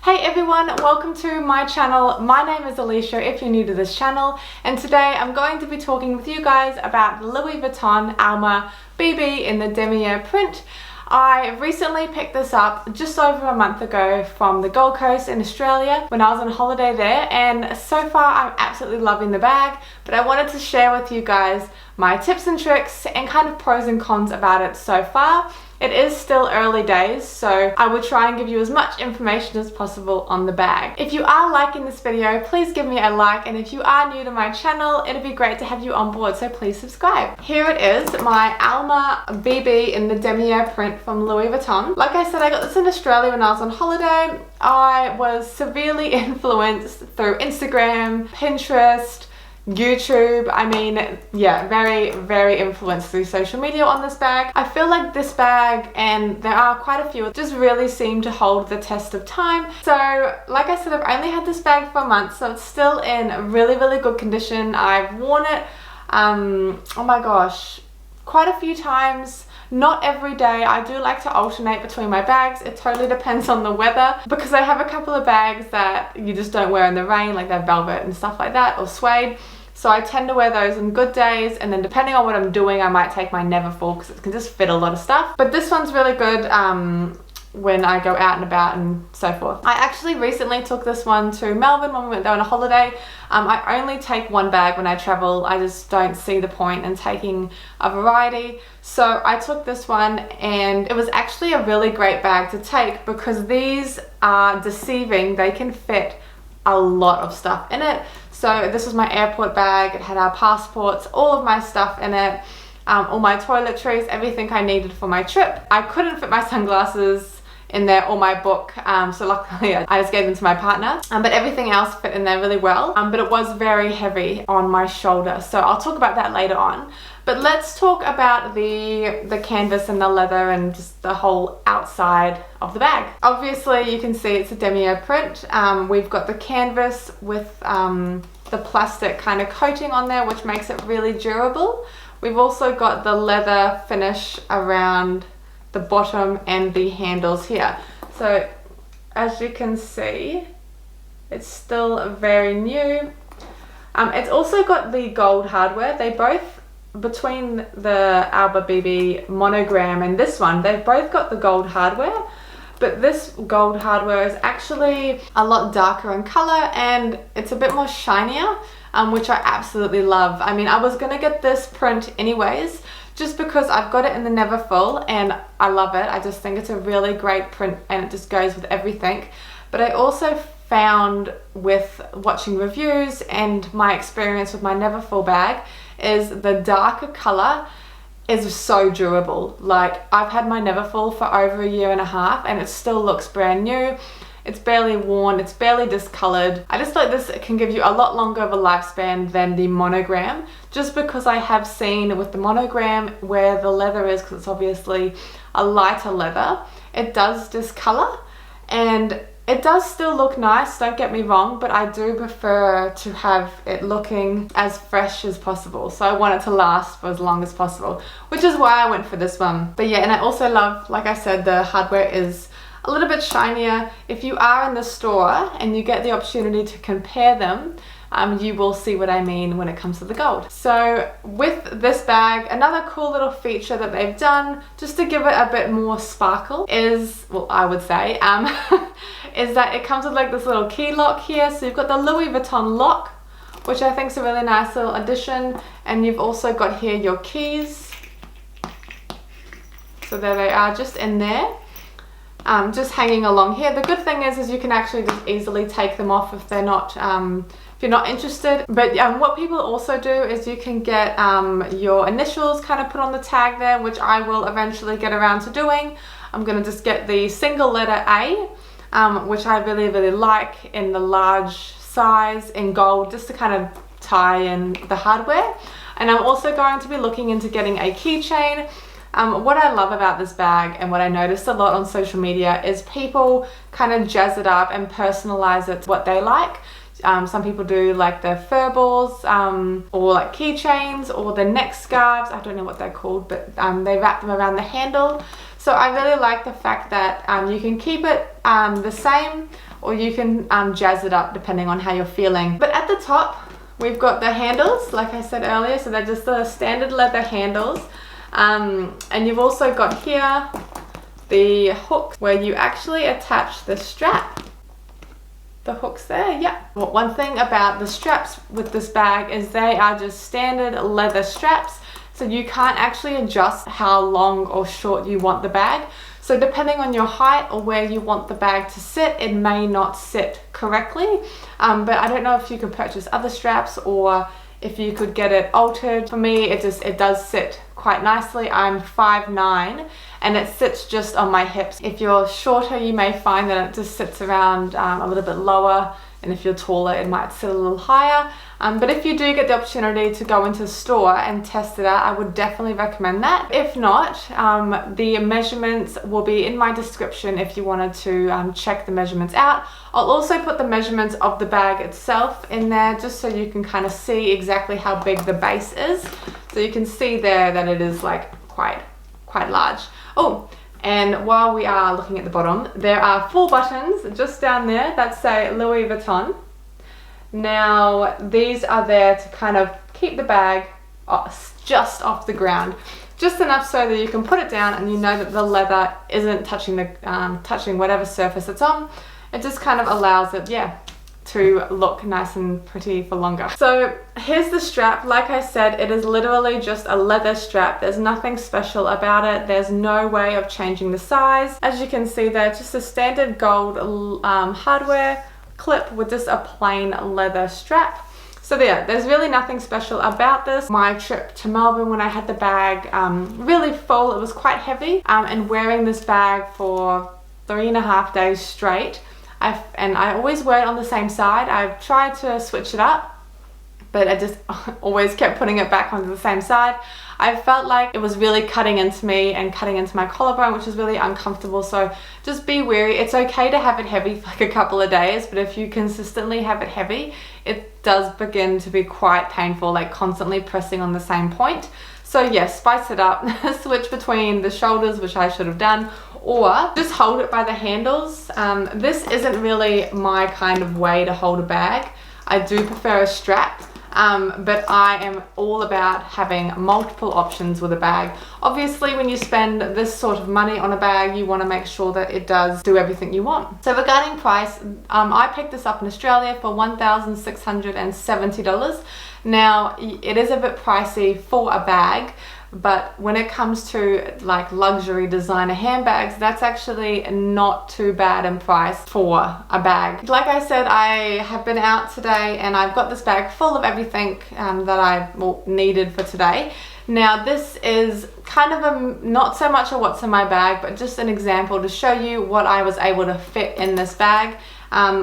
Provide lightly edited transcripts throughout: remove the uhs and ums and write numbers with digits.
Hey everyone, welcome to my channel. My name is Alicia if you're new to this channel, and today I'm going to be talking with you guys about the Louis Vuitton Alma BB in the Damier print. I recently picked this up just over a month ago from the Gold Coast in Australia when I was on holiday there, and so far I'm absolutely loving the bag, but I wanted to share with you guys my tips and tricks and kind of pros and cons about it so far. It is still early days, so I will try and give you as much information as possible on the bag. If you are liking this video, please give me a like, and if you are new to my channel, it'd be great to have you on board, so please subscribe. Here it is, my Alma BB in the Damier print from Louis Vuitton. Like I said, I got this in Australia when I was on holiday. I was severely influenced through Instagram, Pinterest, YouTube. I mean, yeah, very influenced through social media on this bag. I feel like this bag, and there are quite a few, just really seem to hold the test of time. So like I said, I've only had this bag for a month, so it's still in really good condition. I've worn it oh my gosh, quite a few times. Not every day. I do like to alternate between my bags. It totally depends on the weather, because I have a couple of bags that you just don't wear in the rain, like they're velvet and stuff like that, or suede. So I tend to wear those on good days, and then depending on what I'm doing, I might take my Neverfull because it can just fit a lot of stuff. But this one's really good when I go out and about and so forth. I actually recently took this one to Melbourne when we went there on a holiday. I only take one bag when I travel. I just don't see the point in taking a variety. So I took this one, and it was actually a really great bag to take because these are deceiving. They can fit a lot of stuff in it. So this was my airport bag. It had our passports, all of my stuff in it, all my toiletries, everything I needed for my trip. I couldn't fit my sunglasses in there or my book, so luckily I just gave them to my partner, but everything else fit in there really well, but it was very heavy on my shoulder, so I'll talk about that later on. But let's talk about the canvas and the leather and just the whole outside of the bag. Obviously you can see it's a Damier print. We've got the canvas with the plastic kind of coating on there, which makes it really durable. We've also got the leather finish around the bottom and the handles here. So as you can see, it's still very new. It's also got the gold hardware. They both, between the Alma BB Monogram and this one, they've both got the gold hardware, but this gold hardware is actually a lot darker in color and it's a bit more shinier, which I absolutely love. I mean, I was gonna get this print anyways, just because I've got it in the Neverfull and I love it. I just think it's a really great print and it just goes with everything. But I also found with watching reviews and my experience with my Neverfull bag is the darker color is so durable. Like, I've had my Neverfull for over 1.5 years and it still looks brand new. It's barely worn, it's barely discolored. I just thought this can give you a lot longer of a lifespan than the Monogram, just because I have seen with the Monogram where the leather is, because it's obviously a lighter leather, it does discolor, and it does still look nice, don't get me wrong, but I do prefer to have it looking as fresh as possible. So I want it to last for as long as possible, which is why I went for this one. But yeah, and I also love, like I said, the hardware is a little bit shinier. If you are in the store and you get the opportunity to compare them, you will see what I mean when it comes to the gold. So with this bag, another cool little feature that they've done just to give it a bit more sparkle is, well, I would say, is that it comes with like this little key lock here. So you've got the Louis Vuitton lock, which I think is a really nice little addition, and you've also got here your keys. So there they are, just in there. Just hanging along here. The good thing is you can actually just easily take them off if they're not, if you're not interested. But what people also do is you can get your initials kind of put on the tag there, which I will eventually get around to doing. I'm gonna just get the single letter A, which I really like in the large size in gold, just to kind of tie in the hardware. And I'm also going to be looking into getting a keychain. What I love about this bag, and what I noticed a lot on social media, is people kind of jazz it up and personalize it what they like. Some people do like the fur balls, or like keychains, or the neck scarves. I don't know what they're called, but they wrap them around the handle. So I really like the fact that you can keep it the same, or you can jazz it up depending on how you're feeling. But at the top, we've got the handles, like I said earlier, so they're just the standard leather handles. And you've also got here the hooks where you actually attach the strap. The hooks there, yeah. Well, one thing about the straps with this bag is they are just standard leather straps, so you can't actually adjust how long or short you want the bag. So depending on your height or where you want the bag to sit, it may not sit correctly. But I don't know if you could purchase other straps or if you could get it altered. For me, it does sit quite nicely. I'm 5'9" and it sits just on my hips. If you're shorter, you may find that it just sits around a little bit lower, and if you're taller, it might sit a little higher. But if you do get the opportunity to go into a store and test it out, I would definitely recommend that. If not, the measurements will be in my description if you wanted to check the measurements out. I'll also put the measurements of the bag itself in there just so you can kind of see exactly how big the base is. So you can see there that it is like quite large. Oh, and while we are looking at the bottom, there are 4 buttons just down there that say Louis Vuitton. Now, these are there to kind of keep the bag just off the ground, just enough so that you can put it down and you know that the leather isn't touching touching whatever surface it's on. It just kind of allows it, yeah, to look nice and pretty for longer. So here's the strap. Like I said, it is literally just a leather strap. There's nothing special about it. There's no way of changing the size. As you can see there, just a standard gold hardware clip with just a plain leather strap. So yeah, there's really nothing special about this. My trip to Melbourne, when I had the bag really full, it was quite heavy, and wearing this bag for 3.5 days straight, I always wear it on the same side. I've tried to switch it up, but I just always kept putting it back onto the same side. I felt like it was really cutting into me and cutting into my collarbone, which is really uncomfortable. So just be wary. It's okay to have it heavy for like a couple of days, but if you consistently have it heavy, it does begin to be quite painful, like constantly pressing on the same point. So yes, spice it up. Switch between the shoulders, which I should have done, or just hold it by the handles. This isn't really my kind of way to hold a bag. I do prefer a strap. But I am all about having multiple options with a bag. Obviously, when you spend this sort of money on a bag, you want to make sure that it does do everything you want. So regarding price, I picked this up in Australia for $1,670. Now, it is a bit pricey for a bag, but when it comes to like luxury designer handbags, that's actually not too bad in price for a bag. Like I said, I have been out today and I've got this bag full of everything that I needed for today. Now this is kind of not so much a what's in my bag, but just an example to show you what I was able to fit in this bag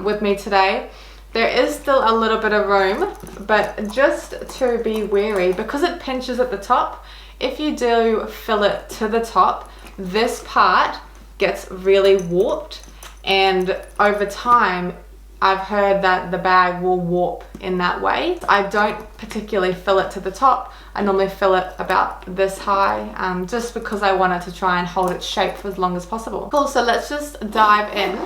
with me today. There is still a little bit of room, but just to be wary, because it pinches at the top, if you do fill it to the top, this part gets really warped, and over time I've heard that the bag will warp in that way. I don't particularly fill it to the top. I normally fill it about this high, just because I want it to try and hold its shape for as long as possible. Cool, so let's just dive in.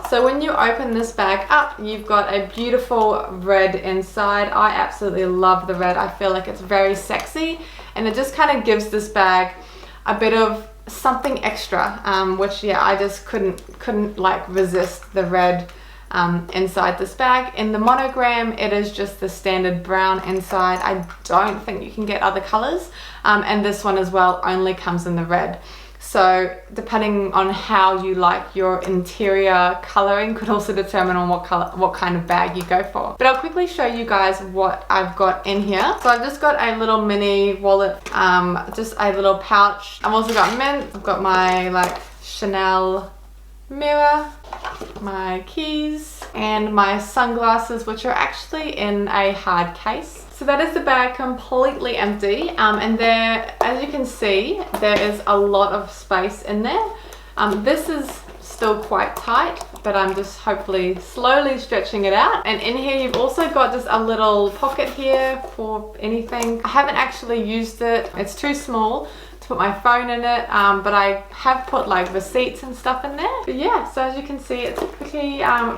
So when you open this bag up, you've got a beautiful red inside. I absolutely love the red. I feel like it's very sexy, and it just kind of gives this bag a bit of something extra, which yeah, I just couldn't like resist the red inside this bag. In the monogram, it is just the standard brown inside. I don't think you can get other colors, and this one as well only comes in the red. So depending on how you like your interior coloring could also determine on what kind of bag you go for. But I'll quickly show you guys what I've got in here. So I've just got a little mini wallet, just a little pouch. I've also got mint. I've got my like Chanel mirror, my keys, and my sunglasses, which are actually in a hard case. So that is the bag completely empty, and there, as you can see, there is a lot of space in there. This is still quite tight, but I'm just hopefully slowly stretching it out. And in here you've also got just a little pocket here for anything. I haven't actually used it. It's too small to put my phone in it, but I have put like receipts and stuff in there. But yeah, so as you can see, it's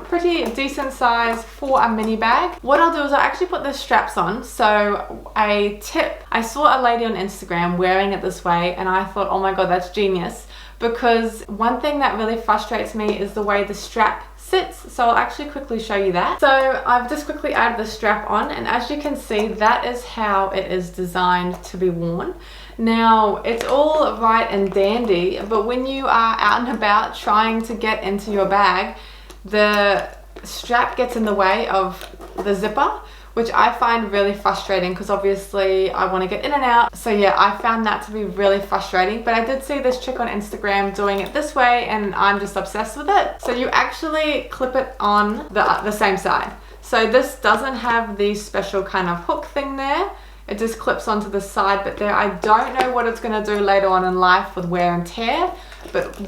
pretty decent size for a mini bag. What I'll do is I'll actually put the straps on. So a tip, I saw a lady on Instagram wearing it this way and I thought, oh my god, that's genius. Because one thing that really frustrates me is the way the strap sits. So I'll actually quickly show you that. So I've just quickly added the strap on, and as you can see, that is how it is designed to be worn. Now, it's all right and dandy, but when you are out and about trying to get into your bag, the strap gets in the way of the zipper, which I find really frustrating because obviously I want to get in and out. So yeah, I found that to be really frustrating, but I did see this chick on Instagram doing it this way and I'm just obsessed with it. So you actually clip it on the same side. So this doesn't have the special kind of hook thing there. It just clips onto the side bit there. I don't know what it's going to do later on in life with wear and tear, but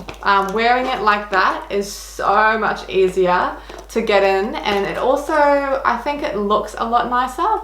wearing it like that is so much easier to get in, and it also, I think it looks a lot nicer,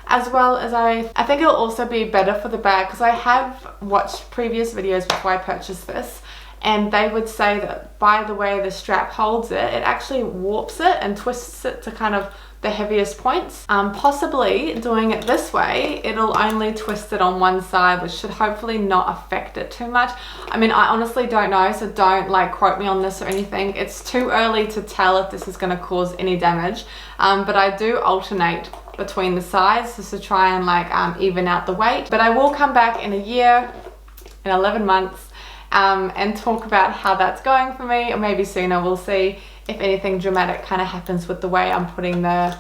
as well as I think it'll also be better for the bag, because I have watched previous videos before I purchased this, and they would say that by the way the strap holds it, it actually warps it and twists it to kind of the heaviest points. Possibly doing it this way, it'll only twist it on one side, which should hopefully not affect it too much. I mean, I honestly don't know, so don't like quote me on this or anything. It's too early to tell if this is going to cause any damage, but I do alternate between the sides just to try and like even out the weight. But I will come back in a year, in 11 months, and talk about how that's going for me, or maybe sooner. We'll see if anything dramatic kind of happens with the way I'm putting the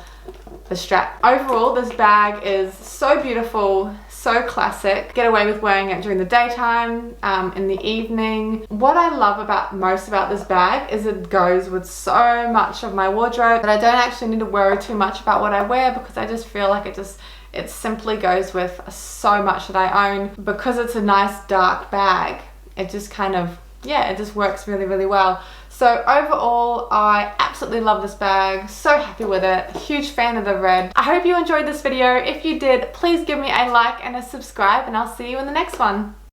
strap. Overall, this bag is so beautiful, so classic. Get away with wearing it during the daytime, in the evening. What I love most about this bag is it goes with so much of my wardrobe that I don't actually need to worry too much about what I wear, because I just feel like it simply goes with so much that I own. Because it's a nice dark bag, it just kind of, yeah, it just works really, really well. So overall, I absolutely love this bag. So happy with it. Huge fan of the red. I hope you enjoyed this video. If you did, please give me a like and a subscribe, and I'll see you in the next one.